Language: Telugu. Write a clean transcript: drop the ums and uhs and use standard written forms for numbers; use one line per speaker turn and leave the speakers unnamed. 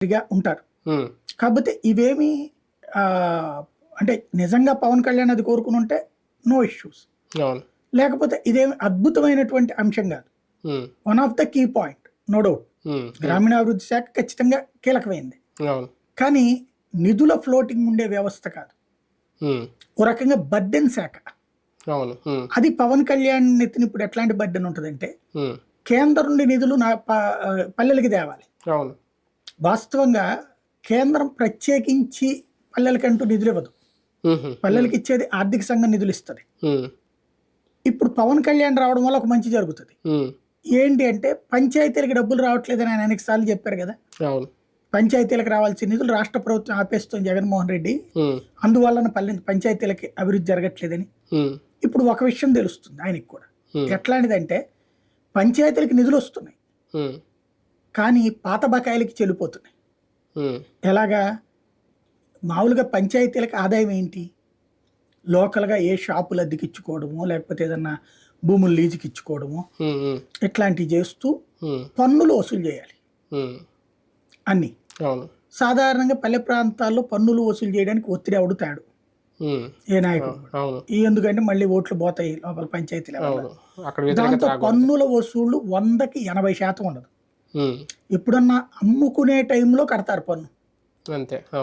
గా ఉంటారు.
ఉమ్,
కాకపోతే ఇవేమి అంటే నిజంగా పవన్ కళ్యాణ్ అది కోరుకుని ఉంటే నో ఇష్యూస్.
అవును.
లేకపోతే ఇదేమి అద్భుతమైనటువంటి అంశం కాదు.
Um,
one of the key point, no doubt.
Um,
గ్రామీణాభివృద్ధి శాఖ ఖచ్చితంగా కీలకమైంది.
అవును.
కానీ నిధుల ఫ్లోటింగ్ ఉండే వ్యవస్థ కాదు.
ఉమ్,
ఓ రకంగా బర్డెన్ శాఖ.
అవును. ఉమ్,
అది పవన్ కళ్యాణ్ నెత్తిన ఇప్పుడు ఎట్లాంటి బర్డెన్ ఉంటుందంటే,
ఉమ్,
కేంద్రం నుండి నిధులు పల్లెలకి తేవాలి.
అవును.
వాస్తవంగా కేంద్రం ప్రత్యేకించి పల్లెలకంటూ నిధులు ఇవ్వదు.
ఉహు,
పల్లెలకి ఇచ్చేది ఆర్థిక సంఘం నిధులు ఇస్తుంది.
ఉమ్,
ఇప్పుడు పవన్ కళ్యాణ్ రావడం వల్ల ఒక మంచి జరుగుతుంది.
ఉమ్,
ఏంటి అంటే, పంచాయతీలకు డబ్బులు రావట్లేదని ఆయన అనేక సార్లు చెప్పారు కదా.
అవును.
పంచాయతీలకు రావాల్సిన నిధులు రాష్ట్ర ప్రభుత్వం ఆపేస్తుంది జగన్మోహన్ రెడ్డి,
ఉమ్,
అందువలన పంచాయతీలకి అభివృద్ధి జరగట్లేదని.
ఉమ్,
ఇప్పుడు ఒక విషయం తెలుస్తుంది ఆయనకి కూడా.
ఉమ్,
ఎట్లాంటిదంటే, పంచాయతీలకి నిధులు వస్తున్నాయి
ఉమ్,
కానీ పాత బకాయిలకి చెల్లిపోతున్నాయి.
ఉమ్,
ఎలాగా? మామూలుగా పంచాయతీలకు ఆదాయం ఏంటి? లోకల్గా ఏ షాపులు అద్దెకి ఇచ్చుకోవడము, లేకపోతే ఏదన్నా భూములు లీజుకి ఇచ్చుకోవడము,
ఉమ్, ఉమ్,
ఇట్లాంటివి చేస్తూ
ఉమ్,
పన్నులు వసూలు చేయాలి
ఉమ్,
అన్ని.
అవును.
సాధారణంగా పల్లె ప్రాంతాల్లో పన్నులు వసూలు చేయడానికి ఒత్తిడి అవుతాడు
ఉమ్,
ఏ నాయకుడు కూడా.
అవును.
ఎందుకంటే మళ్ళీ ఓట్లు పోతాయి లోపల పంచాయతీ లెవెల్లో.
అవును. అక్కడ వ్యతిరేకత
దాంతో
రాకూడదు.
పన్నుల వసూళ్లు 100కి 80% ఉండదు.
ఉమ్,
ఎప్పుడన్నా అమ్ముకునే టైంలో కడతారు పన్ను.
అంతే.